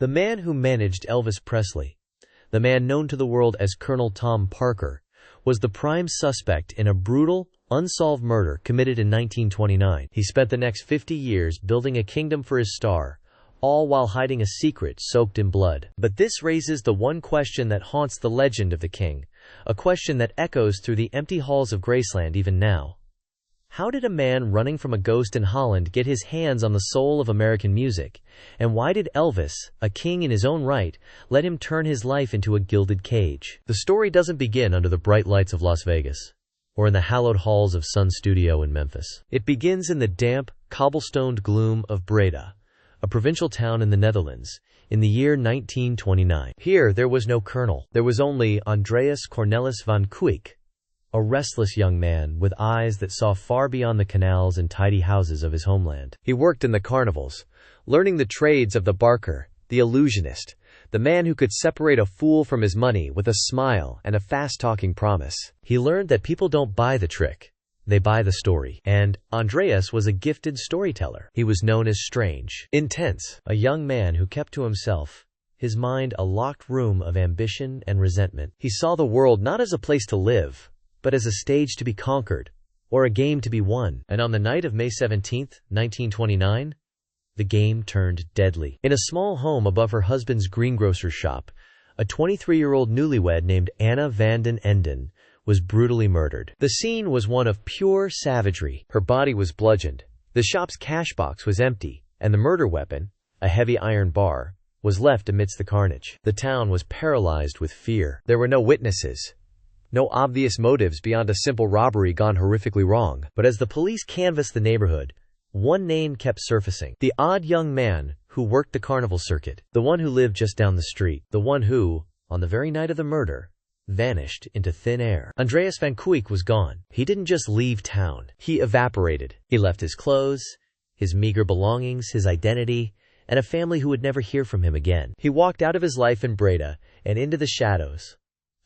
The man who managed Elvis Presley, the man known to the world as Colonel Tom Parker, was the prime suspect in a brutal, unsolved murder committed in 1929. He spent the next 50 years building a kingdom for his star, all while hiding a secret soaked in blood. But this raises the one question that haunts the legend of the king, a question that echoes through the empty halls of Graceland even now. How did a man running from a ghost in Holland get his hands on the soul of American music? And why did Elvis, a king in his own right, let him turn his life into a gilded cage? The story doesn't begin under the bright lights of Las Vegas, or in the hallowed halls of Sun Studio in Memphis. It begins in the damp, cobblestoned gloom of Breda, a provincial town in the Netherlands, in the year 1929. Here there was no colonel. There was only Andreas van Kuijk, a restless young man with eyes that saw far beyond the canals and tidy houses of his homeland. He worked in the carnivals, learning the trades of the barker, the illusionist, the man who could separate a fool from his money with a smile and a fast-talking promise. He learned that people don't buy the trick, they buy the story. And Andreas was a gifted storyteller. He was known as strange, intense, a young man who kept to himself, his mind a locked room of ambition and resentment. He saw the world not as a place to live, but as a stage to be conquered, or a game to be won. And on the night of May 17, 1929, the game turned deadly. In a small home above her husband's greengrocer's shop, a 23-year-old newlywed named Anna van den Enden was brutally murdered. The scene was one of pure savagery. Her body was bludgeoned, the shop's cash box was empty, and the murder weapon, a heavy iron bar, was left amidst the carnage. The town was paralyzed with fear. There were no witnesses, no obvious motives beyond a simple robbery gone horrifically wrong. But as the police canvassed the neighborhood, one name kept surfacing. The odd young man who worked the carnival circuit. The one who lived just down the street. The one who, on the very night of the murder, vanished into thin air. Andreas van Kuijk was gone. He didn't just leave town. He evaporated. He left his clothes, his meager belongings, his identity, and a family who would never hear from him again. He walked out of his life in Breda and into the shadows,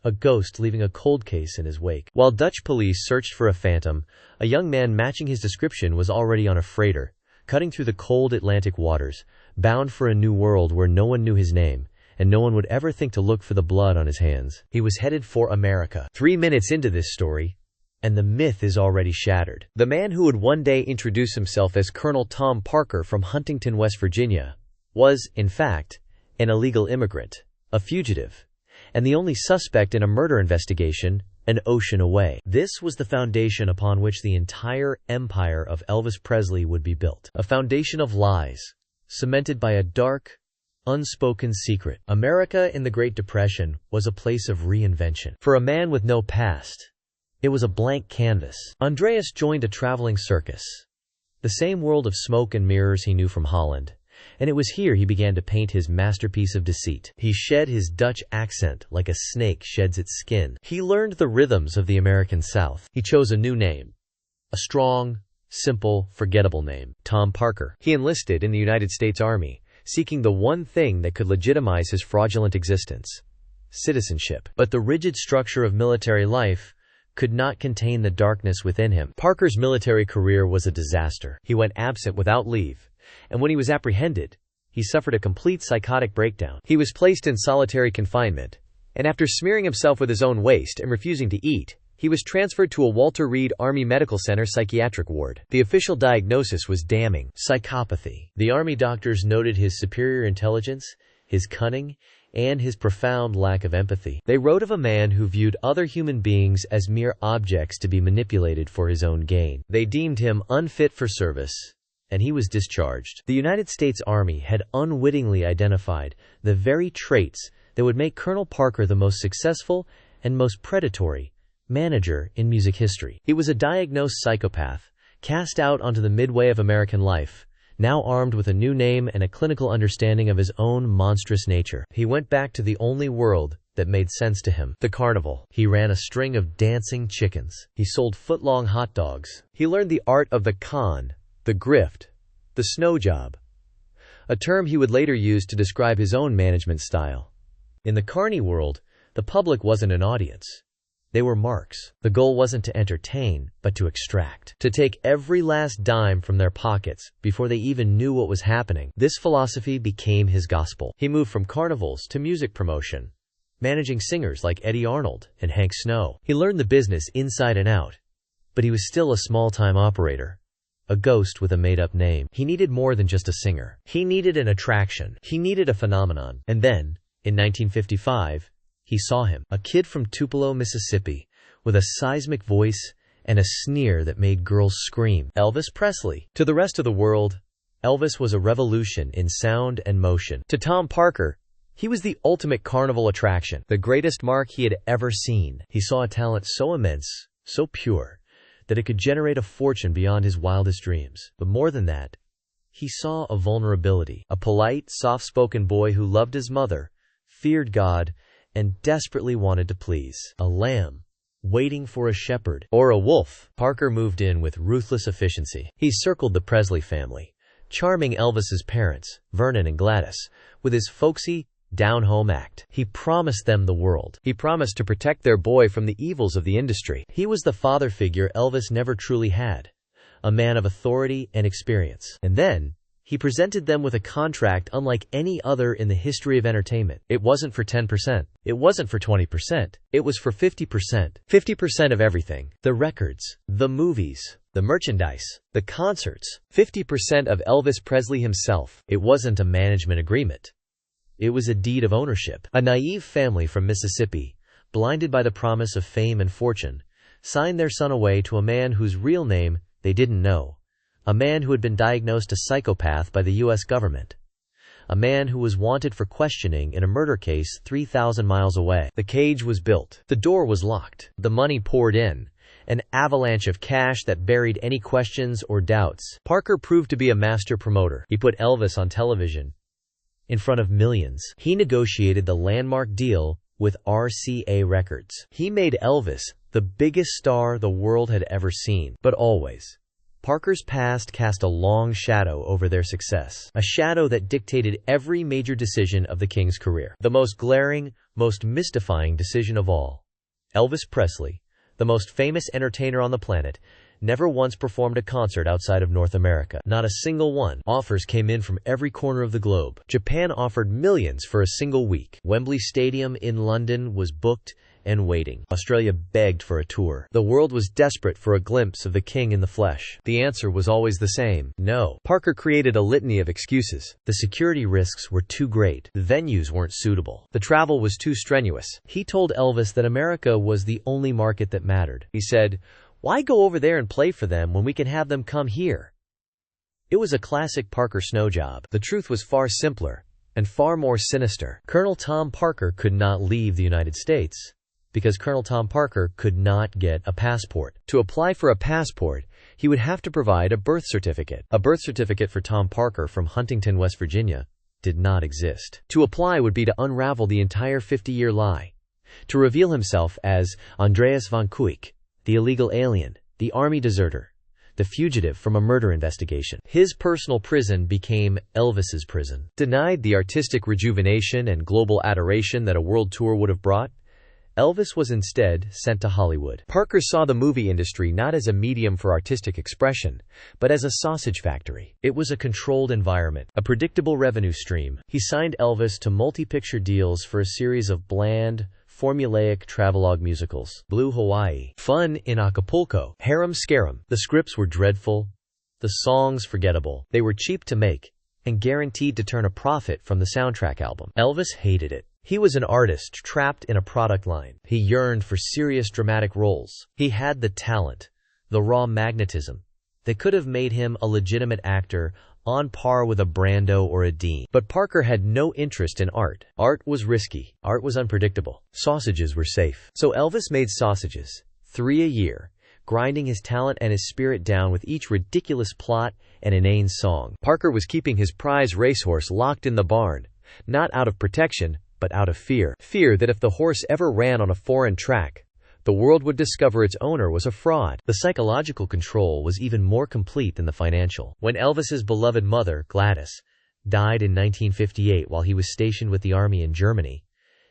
a ghost leaving a cold case in his wake. While Dutch police searched for a phantom, a young man matching his description was already on a freighter, cutting through the cold Atlantic waters, bound for a new world where no one knew his name, and no one would ever think to look for the blood on his hands. He was headed for America. 3 minutes into this story, and the myth is already shattered. The man who would one day introduce himself as Colonel Tom Parker from Huntington, West Virginia, was, in fact, an illegal immigrant, a fugitive, and the only suspect in a murder investigation an ocean away. This was the foundation upon which the entire empire of Elvis Presley would be built. A foundation of lies, cemented by a dark, unspoken secret. America in the Great Depression was a place of reinvention. For a man with no past, it was a blank canvas. Andreas joined a traveling circus, the same world of smoke and mirrors he knew from Holland, and it was here he began to paint his masterpiece of deceit. He shed his Dutch accent like a snake sheds its skin. He learned the rhythms of the American South. He chose a new name, a strong, simple, forgettable name, Tom Parker. He enlisted in the United States Army, seeking the one thing that could legitimize his fraudulent existence: citizenship. But the rigid structure of military life could not contain the darkness within him. Parker's military career was a disaster. He went absent without leave, and when he was apprehended, he suffered a complete psychotic breakdown. He was placed in solitary confinement, and after smearing himself with his own waste and refusing to eat, he was transferred to a Walter Reed Army Medical Center psychiatric ward. The official diagnosis was damning: psychopathy. The Army doctors noted his superior intelligence, his cunning, and his profound lack of empathy. They wrote of a man who viewed other human beings as mere objects to be manipulated for his own gain. They deemed him unfit for service, and he was discharged. The United States Army had unwittingly identified the very traits that would make Colonel Parker the most successful and most predatory manager in music history. He was a diagnosed psychopath, cast out onto the midway of American life, now armed with a new name and a clinical understanding of his own monstrous nature. He went back to the only world that made sense to him: the carnival. He ran a string of dancing chickens. He sold foot-long hot dogs. He learned the art of the con, the grift, the snow job, a term he would later use to describe his own management style. In the carny world, the public wasn't an audience. They were marks. The goal wasn't to entertain, but to extract. To take every last dime from their pockets before they even knew what was happening. This philosophy became his gospel. He moved from carnivals to music promotion, managing singers like Eddie Arnold and Hank Snow. He learned the business inside and out, but he was still a small-time operator, a ghost with a made-up name. He needed more than just a singer. He needed an attraction. He needed a phenomenon. And then, in 1955, he saw him, a kid from Tupelo, Mississippi, with a seismic voice and a sneer that made girls scream. Elvis Presley. To the rest of the world, Elvis was a revolution in sound and motion. To Tom Parker, he was the ultimate carnival attraction, the greatest mark he had ever seen. He saw a talent so immense, so pure, that it could generate a fortune beyond his wildest dreams. But more than that, he saw a vulnerability, a polite, soft-spoken boy who loved his mother, feared God, and desperately wanted to please. A lamb, waiting for a shepherd, or a wolf. Parker moved in with ruthless efficiency. He circled the Presley family, charming Elvis's parents, Vernon and Gladys, with his folksy, down-home act. He promised them the world. He promised to protect their boy from the evils of the industry. He was the father figure Elvis never truly had, a man of authority and experience. And then, he presented them with a contract unlike any other in the history of entertainment. It wasn't for 10%. It wasn't for 20%. It was for 50%. 50% of everything. The records, the movies, the merchandise, the concerts. 50% of Elvis Presley himself. It wasn't a management agreement. It was a deed of ownership. A naive family from Mississippi, blinded by the promise of fame and fortune, signed their son away to a man whose real name they didn't know. A man who had been diagnosed a psychopath by the U.S. government. A man who was wanted for questioning in a murder case 3,000 miles away. The cage was built. The door was locked. The money poured in. An avalanche of cash that buried any questions or doubts. Parker proved to be a master promoter. He put Elvis on television, in front of millions. He negotiated the landmark deal with RCA Records. He made Elvis the biggest star the world had ever seen. But always, Parker's past cast a long shadow over their success. A shadow that dictated every major decision of the King's career. The most glaring, most mystifying decision of all. Elvis Presley, the most famous entertainer on the planet, never once performed a concert outside of North America. Not a single one. Offers came in from every corner of the globe. Japan offered millions for a single week. Wembley Stadium in London was booked and waiting. Australia begged for a tour. The world was desperate for a glimpse of the King in the flesh. The answer was always the same: no. Parker created a litany of excuses. The security risks were too great. The venues weren't suitable. The travel was too strenuous. He told Elvis that America was the only market that mattered. He said, "Why go over there and play for them when we can have them come here?" It was a classic Parker Snow job. The truth was far simpler and far more sinister. Colonel Tom Parker could not leave the United States because Colonel Tom Parker could not get a passport. To apply for a passport, he would have to provide a birth certificate. A birth certificate for Tom Parker from Huntington, West Virginia, did not exist. To apply would be to unravel the entire 50-year lie, to reveal himself as Andreas van Kuijk, the illegal alien, the army deserter, the fugitive from a murder investigation. His personal prison became Elvis's prison. Denied the artistic rejuvenation and global adoration that a world tour would have brought, Elvis was instead sent to Hollywood. Parker saw the movie industry not as a medium for artistic expression, but as a sausage factory. It was a controlled environment, a predictable revenue stream. He signed Elvis to multi-picture deals for a series of bland, formulaic travelogue musicals. Blue Hawaii, Fun in Acapulco, Harem Scarum. The scripts were dreadful, the songs forgettable. They were cheap to make, and guaranteed to turn a profit from the soundtrack album. Elvis hated it. He was an artist trapped in a product line. He yearned for serious dramatic roles. He had the talent, the raw magnetism, that could have made him a legitimate actor on par with a Brando or a Dean. But Parker had no interest in art. Art was risky. Art was unpredictable. Sausages were safe. So Elvis made sausages, 3 a year, grinding his talent and his spirit down with each ridiculous plot and inane song. Parker was keeping his prize racehorse locked in the barn, not out of protection, but out of fear. Fear that if the horse ever ran on a foreign track, the world would discover its owner was a fraud. The psychological control was even more complete than the financial. When Elvis's beloved mother, Gladys, died in 1958 while he was stationed with the army in Germany,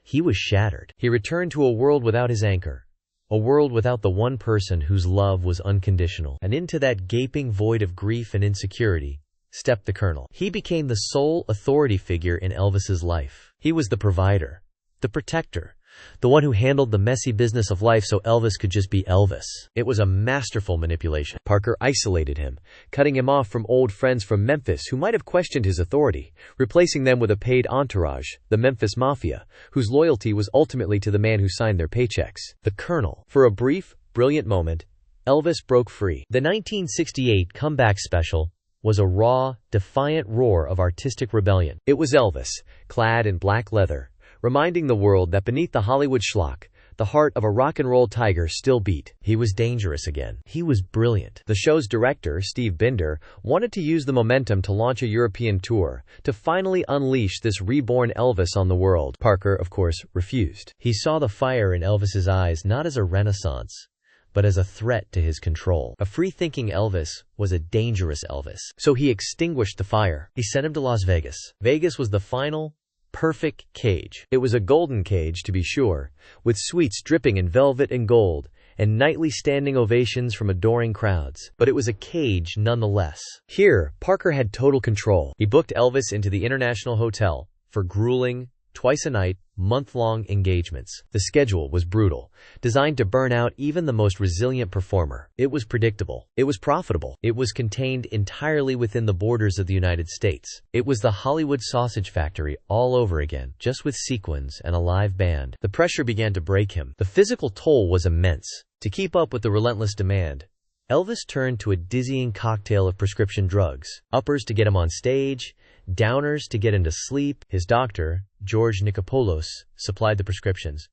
he was shattered. He returned to a world without his anchor, A world without the one person whose love was unconditional. And into that gaping void of grief and insecurity stepped the Colonel. He became the sole authority figure in Elvis's life. He was the provider, the protector, the one who handled the messy business of life so Elvis could just be Elvis. It was a masterful manipulation. Parker isolated him, cutting him off from old friends from Memphis who might have questioned his authority, replacing them with a paid entourage, the Memphis Mafia, whose loyalty was ultimately to the man who signed their paychecks, the Colonel. For a brief, brilliant moment, Elvis broke free. The 1968 comeback special was a raw, defiant roar of artistic rebellion. It was Elvis, clad in black leather, reminding the world that beneath the Hollywood schlock, the heart of a rock and roll tiger still beat. He was dangerous again. He was brilliant. The show's director, Steve Binder, wanted to use the momentum to launch a European tour, to finally unleash this reborn Elvis on the world. Parker, of course, refused. He saw the fire in Elvis's eyes not as a renaissance, but as a threat to his control. A free-thinking Elvis was a dangerous Elvis. So he extinguished the fire. He sent him to Las Vegas. Vegas was the final, perfect cage. It was a golden cage, to be sure, with suites dripping in velvet and gold, and nightly standing ovations from adoring crowds. But it was a cage nonetheless. Here, Parker had total control. He booked Elvis into the International Hotel for grueling, twice-a-night, month-long engagements. The schedule was brutal, designed to burn out even the most resilient performer. It was predictable. It was profitable. It was contained entirely within the borders of the United States. It was the Hollywood sausage factory all over again, just with sequins and a live band. The pressure began to break him. The physical toll was immense. To keep up with the relentless demand, Elvis turned to a dizzying cocktail of prescription drugs. Uppers to get him on stage, downers to get him to sleep. His doctor, George Nikopoulos, supplied the prescriptions.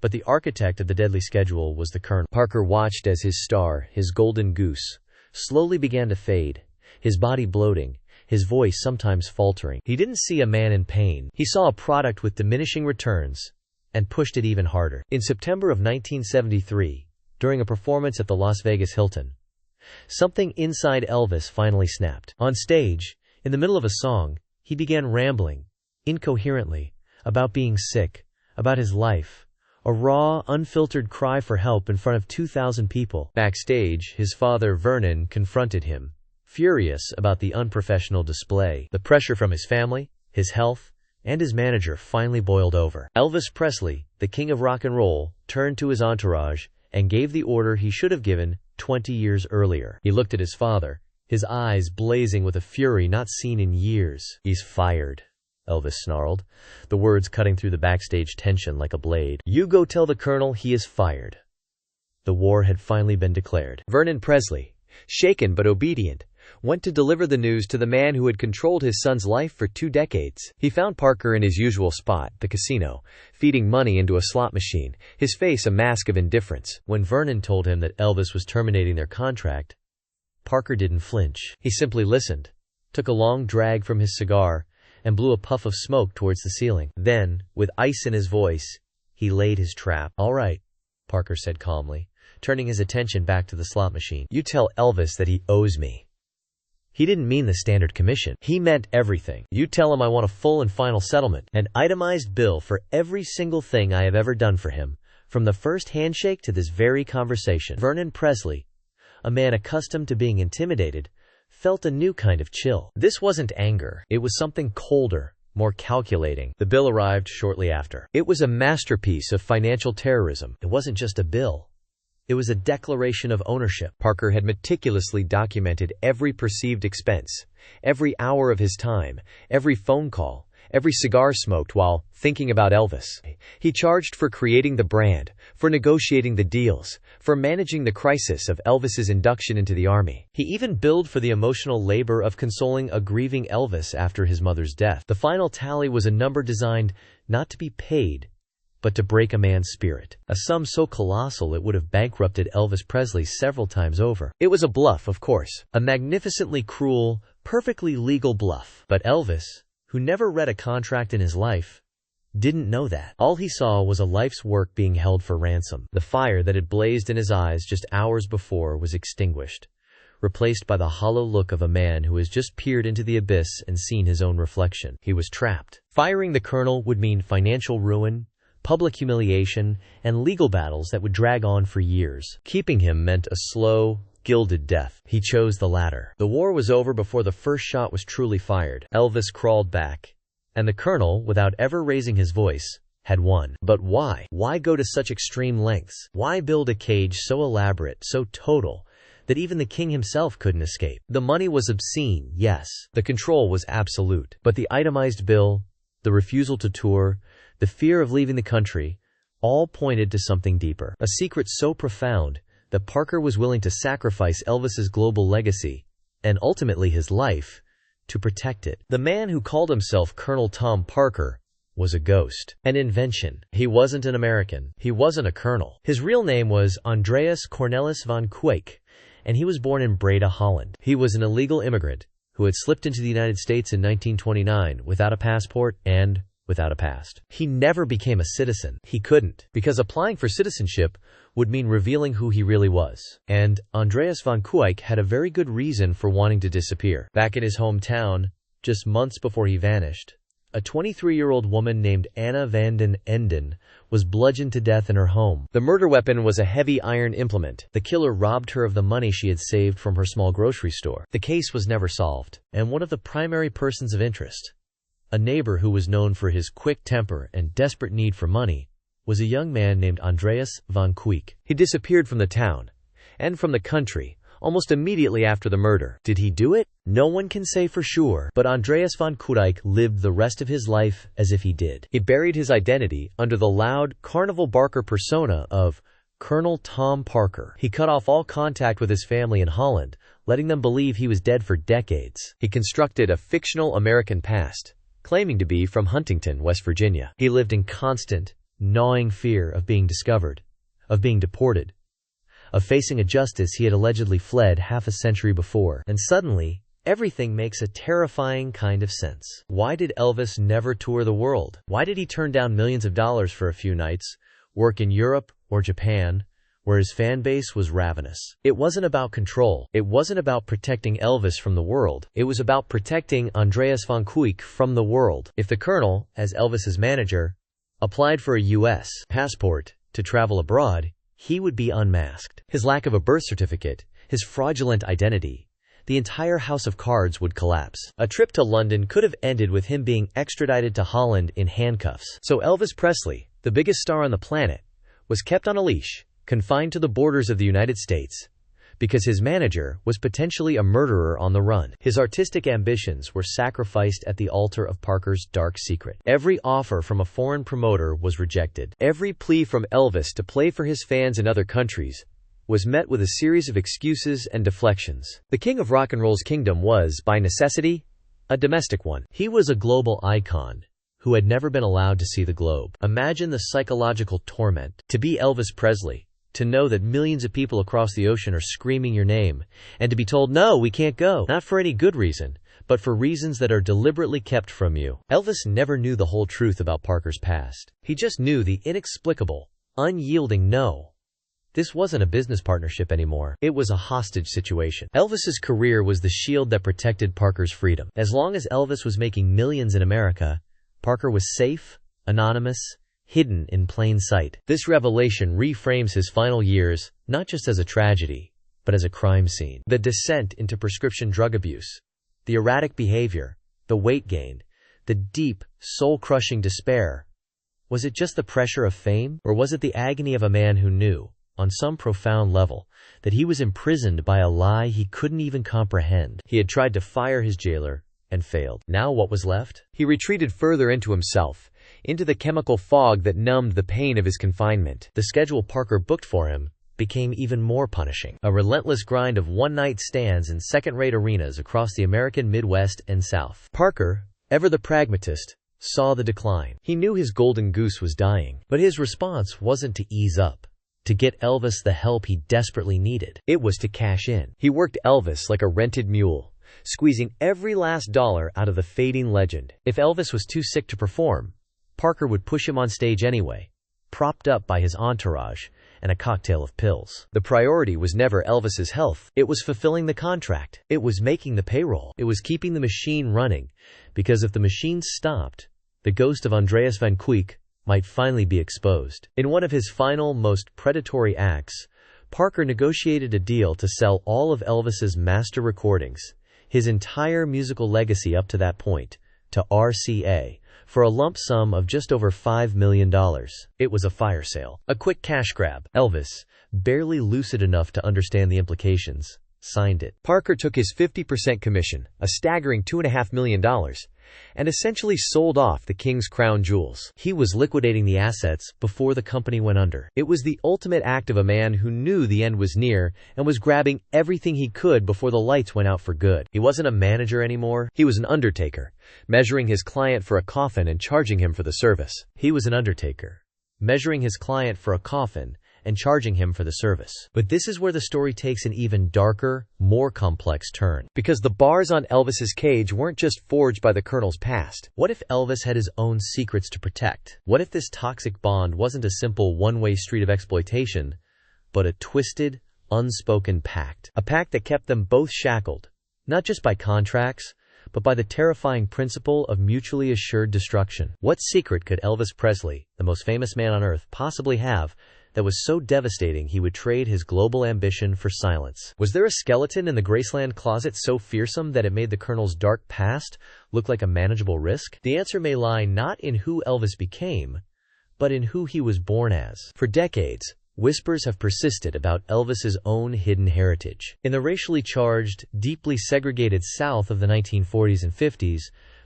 But the architect of the deadly schedule was the Colonel. Parker watched as his star, his golden goose, slowly began to fade, his body bloating, his voice sometimes faltering. He didn't see a man in pain. He saw a product with diminishing returns, and pushed it even harder. In September of 1973, during a performance at the Las Vegas Hilton, something inside Elvis finally snapped. On stage, in the middle of a song, he began rambling, incoherently, about being sick, about his life, a raw, unfiltered cry for help in front of 2,000 people. Backstage, his father, Vernon, confronted him, furious about the unprofessional display. The pressure from his family, his health, and his manager finally boiled over. Elvis Presley, the king of rock and roll, turned to his entourage and gave the order he should have given 20 years earlier. He looked at his father, his eyes blazing with a fury not seen in years. "He's fired," Elvis snarled, the words cutting through the backstage tension like a blade. "You go tell the Colonel he is fired." The war had finally been declared. Vernon Presley, shaken but obedient, went to deliver the news to the man who had controlled his son's life for 2 decades. He found Parker in his usual spot, the casino, feeding money into a slot machine, his face a mask of indifference. When Vernon told him that Elvis was terminating their contract, Parker didn't flinch. He simply listened, took a long drag from his cigar, and blew a puff of smoke towards the ceiling. Then, with ice in his voice, he laid his trap. "All right," Parker said calmly, turning his attention back to the slot machine. "You tell Elvis that he owes me." He didn't mean the standard commission. He meant everything. "You tell him I want a full and final settlement, an itemized bill for every single thing I have ever done for him, from the first handshake to this very conversation." Vernon Presley, a man accustomed to being intimidated, felt a new kind of chill. This wasn't anger. It was something colder, more calculating. The bill arrived shortly after. It was a masterpiece of financial terrorism. It wasn't just a bill. It was a declaration of ownership. Parker had meticulously documented every perceived expense, every hour of his time, every phone call, every cigar smoked while thinking about Elvis. He charged for creating the brand, for negotiating the deals, for managing the crisis of Elvis's induction into the army. He even billed for the emotional labor of consoling a grieving Elvis after his mother's death. The final tally was a number designed not to be paid, but to break a man's spirit. A sum so colossal it would have bankrupted Elvis Presley several times over. It was a bluff, of course. A magnificently cruel, perfectly legal bluff. But Elvis, who never read a contract in his life, didn't know that. All he saw was a life's work being held for ransom. The fire that had blazed in his eyes just hours before was extinguished, replaced by the hollow look of a man who has just peered into the abyss and seen his own reflection. He was trapped. Firing the Colonel would mean financial ruin, public humiliation, and legal battles that would drag on for years. Keeping him meant a slow, gilded death. He chose the latter. The war was over before the first shot was truly fired. Elvis crawled back, and the colonel, without ever raising his voice, had won. But why? Why go to such extreme lengths? Why build a cage so elaborate, so total, that even the king himself couldn't escape? The money was obscene, yes. The control was absolute. But the itemized bill, the refusal to tour, the fear of leaving the country, all pointed to something deeper. A secret so profound that Parker was willing to sacrifice Elvis's global legacy, and ultimately his life, to protect it. The man who called himself Colonel Tom Parker was a ghost, an invention. He wasn't an American. He wasn't a colonel. His real name was Andreas van Kuijk, and he was born in Breda, Holland. He was an illegal immigrant who had slipped into the United States in 1929 without a passport and without a past. He never became a citizen. He couldn't, because applying for citizenship would mean revealing who he really was. And Andreas van Kuijk had a very good reason for wanting to disappear. Back in his hometown, just months before he vanished, a 23-year-old woman named Anna van den Enden was bludgeoned to death in her home. The murder weapon was a heavy iron implement. The killer robbed her of the money she had saved from her small grocery store. The case was never solved, and one of the primary persons of interest, a neighbor who was known for his quick temper and desperate need for money, was a young man named Andreas van Kuijk. He disappeared from the town and from the country almost immediately after the murder. Did he do it? No one can say for sure, but Andreas van Kuijk lived the rest of his life as if he did. He buried his identity under the loud carnival-barker persona of Colonel Tom Parker. He cut off all contact with his family in Holland, letting them believe he was dead for decades. He constructed a fictional American past, claiming to be from Huntington, West Virginia. He lived in constant, gnawing fear of being discovered, of being deported, of facing a justice he had allegedly fled half a century before. And suddenly, everything makes a terrifying kind of sense. Why did Elvis never tour the world? Why did he turn down millions of dollars for a few nights, work in Europe or Japan, where his fan base was ravenous? It wasn't about control. It wasn't about protecting Elvis from the world. It was about protecting Andreas van Kuijk from the world. If the colonel, as Elvis's manager, applied for a U.S. passport to travel abroad, he would be unmasked. His lack of a birth certificate, his fraudulent identity, the entire house of cards would collapse. A trip to London could have ended with him being extradited to Holland in handcuffs. So Elvis Presley, the biggest star on the planet, was kept on a leash, confined to the borders of the United States, because his manager was potentially a murderer on the run. His artistic ambitions were sacrificed at the altar of Parker's dark secret. Every offer from a foreign promoter was rejected. Every plea from Elvis to play for his fans in other countries was met with a series of excuses and deflections. The king of rock and roll's kingdom was, by necessity, a domestic one. He was a global icon who had never been allowed to see the globe. Imagine the psychological torment to be Elvis Presley, to know that millions of people across the ocean are screaming your name, and to be told, no, we can't go. Not for any good reason, but for reasons that are deliberately kept from you. Elvis never knew the whole truth about Parker's past. He just knew the inexplicable, unyielding no. This wasn't a business partnership anymore. It was a hostage situation. Elvis's career was the shield that protected Parker's freedom. As long as Elvis was making millions in America, Parker was safe, anonymous, hidden in plain sight. This revelation reframes his final years, not just as a tragedy, but as a crime scene. The descent into prescription drug abuse, the erratic behavior, the weight gain, the deep, soul-crushing despair. Was it just the pressure of fame, or was it the agony of a man who knew, on some profound level, that he was imprisoned by a lie he couldn't even comprehend? He had tried to fire his jailer and failed. Now what was left? He retreated further into himself, into the chemical fog that numbed the pain of his confinement. The schedule Parker booked for him became even more punishing. A relentless grind of one-night stands in second-rate arenas across the American Midwest and South. Parker, ever the pragmatist, saw the decline. He knew his golden goose was dying, but his response wasn't to ease up, to get Elvis the help he desperately needed. It was to cash in. He worked Elvis like a rented mule, squeezing every last dollar out of the fading legend. If Elvis was too sick to perform, Parker would push him on stage anyway, propped up by his entourage and a cocktail of pills. The priority was never Elvis's health. It was fulfilling the contract. It was making the payroll. It was keeping the machine running, because if the machine stopped, the ghost of Andreas van Kuijk might finally be exposed. In one of his final, most predatory acts, Parker negotiated a deal to sell all of Elvis's master recordings, his entire musical legacy up to that point, to RCA, for a lump sum of just over $5 million. It was a fire sale, a quick cash grab. Elvis, barely lucid enough to understand the implications, signed it. Parker took his 50% commission, a staggering $2.5 million, and essentially sold off the king's crown jewels. He was liquidating the assets before the company went under. It was the ultimate act of a man who knew the end was near and was grabbing everything he could before the lights went out for good. He wasn't a manager anymore. He was an undertaker, measuring his client for a coffin and charging him for the service. He was an undertaker, measuring his client for a coffin and charging him for the service. But this is where the story takes an even darker, more complex turn. Because the bars on Elvis's cage weren't just forged by the Colonel's past. What if Elvis had his own secrets to protect? What if this toxic bond wasn't a simple one-way street of exploitation, but a twisted, unspoken pact? A pact that kept them both shackled, not just by contracts, but by the terrifying principle of mutually assured destruction. What secret could Elvis Presley, the most famous man on earth, possibly have that was so devastating he would trade his global ambition for silence? Was there a skeleton in the Graceland closet so fearsome that it made the Colonel's dark past look like a manageable risk? The answer may lie not in who Elvis became, but in who he was born as. For decades, whispers have persisted about Elvis's own hidden heritage. In the racially charged, deeply segregated South of the 1940s and 50s,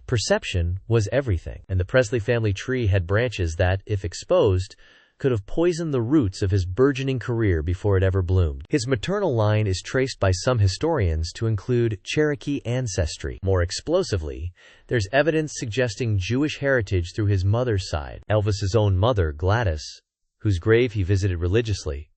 perception was everything, and the Presley family tree had branches that, if exposed, could have poisoned the roots of his burgeoning career before it ever bloomed. His maternal line is traced by some historians to include Cherokee ancestry. More explosively, there's evidence suggesting Jewish heritage through his mother's side. Elvis's own mother, Gladys, whose grave he visited religiously,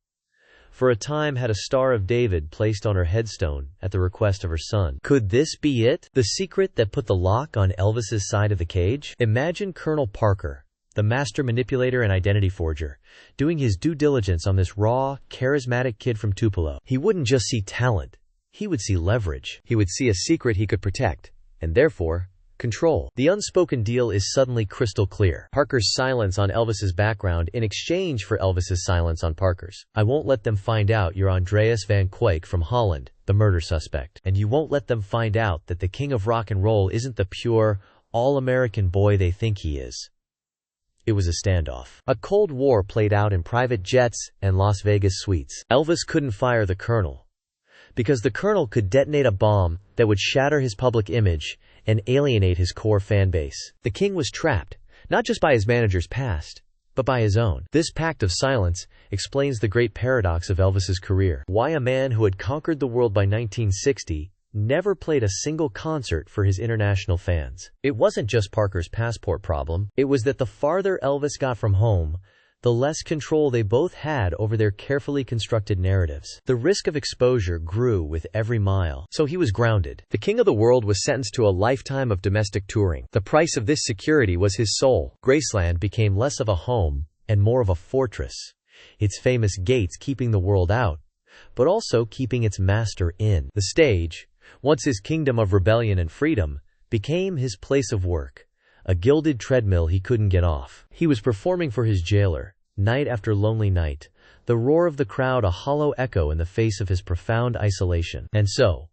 for a time had a Star of David placed on her headstone at the request of her son. Could this be it? The secret that put the lock on Elvis's side of the cage? Imagine Colonel Parker, the master manipulator and identity forger, doing his due diligence on this raw, charismatic kid from Tupelo. He wouldn't just see talent, he would see leverage. He would see a secret he could protect, and therefore, control. The unspoken deal is suddenly crystal clear. Parker's silence on Elvis's background in exchange for Elvis's silence on Parker's. I won't let them find out you're Andreas van Kuijk from Holland, the murder suspect. And you won't let them find out that the king of rock and roll isn't the pure, all-American boy they think he is. It was a standoff. A Cold War played out in private jets and Las Vegas suites. Elvis couldn't fire the Colonel, because the Colonel could detonate a bomb that would shatter his public image and alienate his core fan base. The king was trapped, not just by his manager's past, but by his own. This pact of silence explains the great paradox of Elvis's career. Why a man who had conquered the world by 1960 never played a single concert for his international fans. It wasn't just Parker's passport problem. It was that the farther Elvis got from home, the less control they both had over their carefully constructed narratives. The risk of exposure grew with every mile, so he was grounded. The king of the world was sentenced to a lifetime of domestic touring. The price of this security was his soul. Graceland became less of a home and more of a fortress, its famous gates keeping the world out, but also keeping its master in. The stage, once his kingdom of rebellion and freedom, became his place of work, a gilded treadmill he couldn't get off. He was performing for his jailer, night after lonely night, the roar of the crowd a hollow echo in the face of his profound isolation. And so,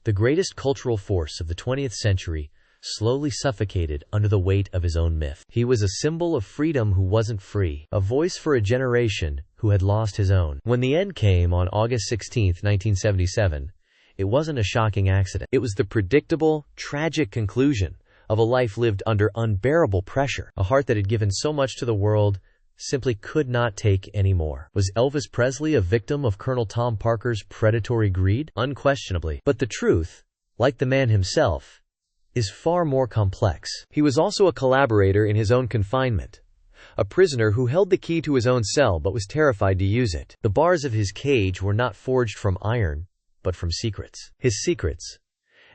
the greatest cultural force of the 20th century slowly suffocated under the weight of his own myth. He was a symbol of freedom who wasn't free, a voice for a generation who had lost his own. When the end came on August 16, 1977, it wasn't a shocking accident. It was the predictable, tragic conclusion of a life lived under unbearable pressure. A heart that had given so much to the world simply could not take any more. Was Elvis Presley a victim of Colonel Tom Parker's predatory greed? Unquestionably. But the truth, like the man himself, is far more complex. He was also a collaborator in his own confinement, a prisoner who held the key to his own cell but was terrified to use it. The bars of his cage were not forged from iron, but from secrets. His secrets,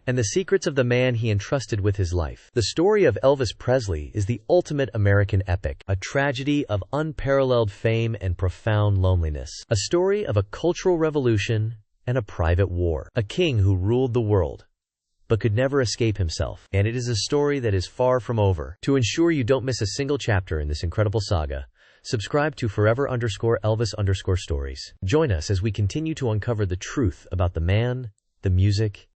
and the secrets of the man he entrusted with his life. The story of Elvis Presley is the ultimate American epic, a tragedy of unparalleled fame and profound loneliness, a story of a cultural revolution and a private war, a king who ruled the world, but could never escape himself. And it is a story that is far from over. To ensure you don't miss a single chapter in this incredible saga, subscribe to forever_Elvis_stories. Join us as we continue to uncover the truth about the man, the music,